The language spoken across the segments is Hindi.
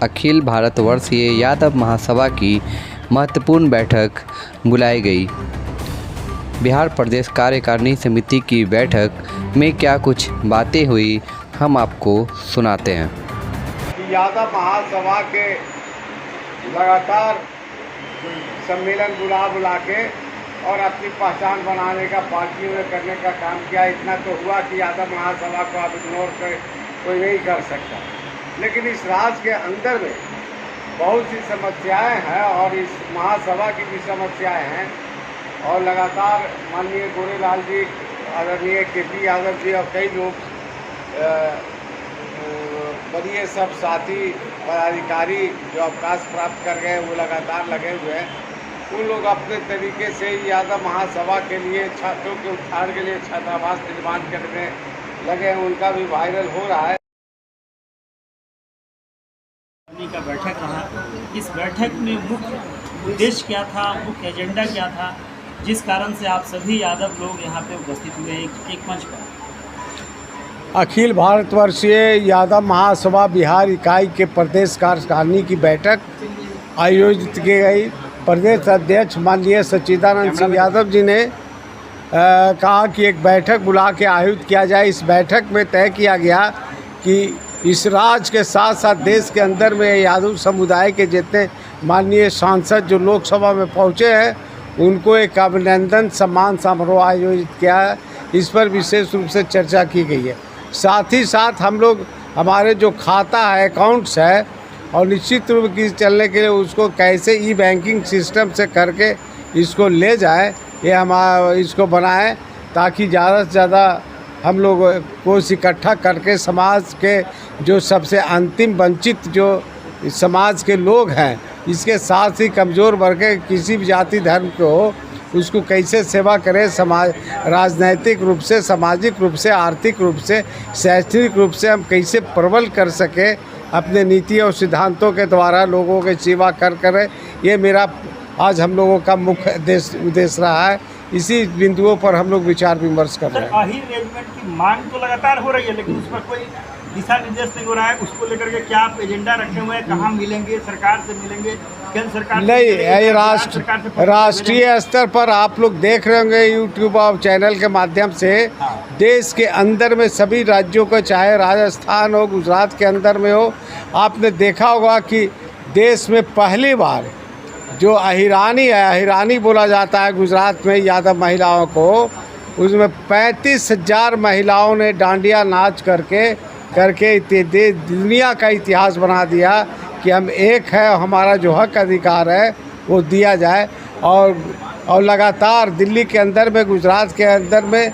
अखिल भारतवर्षीय यादव महासभा की महत्वपूर्ण बैठक बुलाई गई। बिहार प्रदेश कार्यकारिणी समिति की बैठक में क्या कुछ बातें हुई, हम आपको सुनाते हैं। यादव महासभा के लगातार सम्मेलन बुला के और अपनी पहचान बनाने का पार्टी में करने का काम किया। इतना तो हुआ कि यादव महासभा को आप इग्नोर कर कोई नहीं कर सकता, लेकिन इस राज्य के अंदर में बहुत सी समस्याएं हैं और इस महासभा की भी समस्याएं हैं। और लगातार माननीय गोरेलाल जी, आदरणीय केपी यादव जी और कई लोग वरीय सब साथी पदाधिकारी जो अवकाश प्राप्त कर गए वो लगातार लगे हुए हैं। उन लोग अपने तरीके से यादव महासभा के लिए छात्रों के उत्थान के लिए छात्रावास निर्माण करने लगे हैं, उनका भी वायरल हो रहा है। का बैठक रहा, इस बैठक में मुख्य उद्देश्य क्या था, मुख्य एजेंडा क्या था, जिस कारण से आप सभी यादव लोग यहाँ पे उपस्थित हुए एक मंच पर? अखिल भारतवर्षीय यादव महासभा बिहार इकाई के प्रदेश कार्यकारिणी की बैठक आयोजित की गई। प्रदेश अध्यक्ष माननीय सच्चिदानंद सिंह यादव जी ने कहा कि एक बैठक बुला के आयोजित किया जाए। इस बैठक में तय किया गया कि इस राज्य के साथ साथ देश के अंदर में यादव समुदाय के जितने माननीय सांसद जो लोकसभा में पहुँचे हैं उनको एक अभिनंदन सम्मान समारोह आयोजित किया है। इस पर विशेष रूप से चर्चा की गई है। साथ ही साथ हम लोग हमारे जो खाता है, अकाउंट्स है, और निश्चित रूप की चलने के लिए उसको कैसे ई बैंकिंग सिस्टम से करके इसको ले जाए, ये हमारा इसको बनाए ताकि ज़्यादा से ज़्यादा हम लोग को इकट्ठा करके समाज के जो सबसे अंतिम वंचित जो समाज के लोग हैं, इसके साथ ही कमज़ोर वर्ग के किसी भी जाति धर्म के हो, उसको कैसे सेवा करें, समाज राजनैतिक रूप से, सामाजिक रूप से, आर्थिक रूप से, शैक्षणिक रूप से हम कैसे प्रबल कर सकें अपने नीति और सिद्धांतों के द्वारा लोगों की सेवा कर ये मेरा आज हम लोगों का मुख्य उद्देश्य रहा है। इसी बिंदुओं पर हम लोग विचार विमर्श कर रहे हैं। अहिर रेजिमेंट की मांग तो लगातार हो रही है, लेकिन उस पर कोई दिशा निर्देश नहीं हो रहा है। उसको लेकर के क्या आप एजेंडा रखे हुए हैं? कहाँ मिलेंगे? सरकार से मिलेंगे? केंद्र सरकार नहीं, ये राष्ट्रीय स्तर पर आप लोग देख रहे होंगे यूट्यूब और चैनल के माध्यम से। देश के अंदर में सभी राज्यों को, चाहे राजस्थान हो, गुजरात के अंदर में हो, आपने देखा होगा कि देश में पहली बार जो अहिरानी है, अहिरानी बोला जाता है गुजरात में यादव महिलाओं को, उसमें 35,000 महिलाओं ने डांडिया नाच करके दुनिया का इतिहास बना दिया कि हम एक है, हमारा जो हक अधिकार है वो दिया जाए। और लगातार दिल्ली के अंदर में, गुजरात के अंदर में,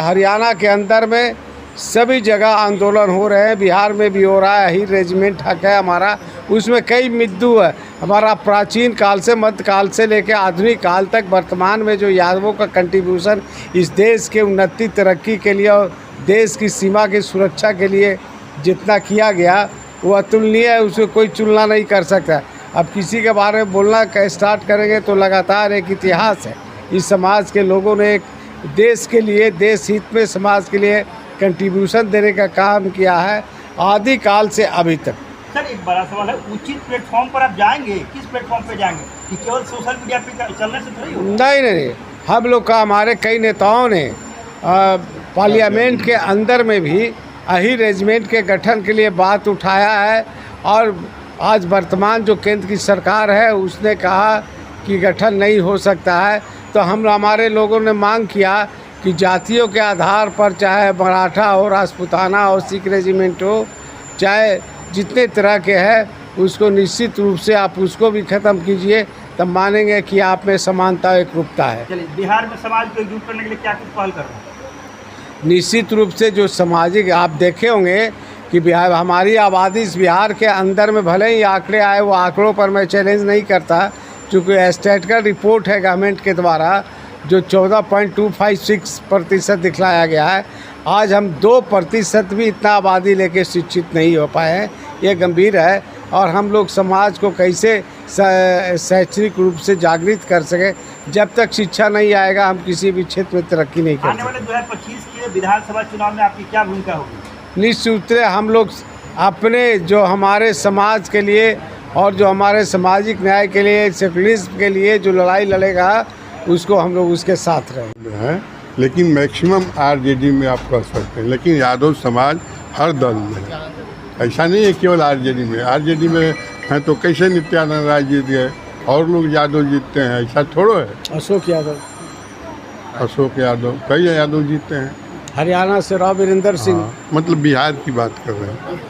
हरियाणा के अंदर में सभी जगह आंदोलन हो रहे हैं। बिहार में भी हो रहा है। अहिर रेजिमेंट हक है हमारा, उसमें कई मुद्दे है। हमारा प्राचीन काल से, मध्य काल से लेकर आधुनिक काल तक वर्तमान में जो यादवों का कंट्रीब्यूशन इस देश के उन्नति तरक्की के लिए और देश की सीमा की सुरक्षा के लिए जितना किया गया वो अतुलनीय है, उसको कोई तुलना नहीं कर सकता। अब किसी के बारे में बोलना स्टार्ट करेंगे तो लगातार एक इतिहास है। इस समाज के लोगों ने एक देश के लिए, देश हित में समाज के लिए कंट्रीब्यूशन देने का काम किया है आदिकाल से अभी तक। सर, एक बड़ा सवाल है, उचित प्लेटफॉर्म पर आप जाएंगे? किस प्लेटफॉर्म पे जाएंगे कि केवल सोशल मीडिया पे चलने से थोड़ी होगा? नहीं, हम लोग का, हमारे कई नेताओं ने पार्लियामेंट के अंदर में भी अहिर रेजिमेंट के गठन के लिए बात उठाया है। और आज वर्तमान जो केंद्र की सरकार है उसने कहा कि गठन नहीं हो सकता है। तो हमारे लोगों ने मांग किया कि जातियों के आधार पर, चाहे मराठा हो, राजपूताना हो, सिख रेजिमेंट हो, चाहे जितने तरह के हैं, उसको निश्चित रूप से आप उसको भी ख़त्म कीजिए, तब मानेंगे कि आप में समानता, एक रूपता है। चलिए, बिहार में समाज को एकजुट करने के लिए क्या कुछ पहल कर रहे हैं? निश्चित रूप से जो सामाजिक, आप देखे होंगे कि बिहार, हमारी आबादी इस बिहार के अंदर में भले ही आंकड़े आए, वो आंकड़ों पर मैं चैलेंज नहीं करता, चूँकि स्टैटिस्टिकल रिपोर्ट है गवर्नमेंट के द्वारा जो 14.256% दिखलाया गया है। आज हम 2% भी इतना आबादी लेके शिक्षित नहीं हो पाए हैं, ये गंभीर है। और हम लोग समाज को कैसे शैक्षणिक रूप से जागृत कर सके, जब तक शिक्षा नहीं आएगा हम किसी भी क्षेत्र में तरक्की नहीं कर सकते। आने वाले 2025 के विधानसभा चुनाव में आपकी क्या भूमिका होगी? निश्चित रूप से हम लोग अपने जो हमारे समाज के लिए और जो हमारे सामाजिक न्याय के लिए, सेकुलरिज्म के लिए जो लड़ाई लड़ेगा, उसको हम लोग उसके साथ रहेंगे। है, लेकिन मैक्सिमम आरजेडी में आप कह सकते हैं, लेकिन यादव समाज हर दल में है। ऐसा नहीं है केवल आरजेडी में। आरजेडी में हैं तो कैसे नित्यानंद राय जीत गए और लोग यादव जीतते हैं, ऐसा थोड़ो है। अशोक यादव कई यादव जीतते हैं। हरियाणा से राव वीरेंद्र सिंह। मतलब बिहार की बात कर रहे हैं।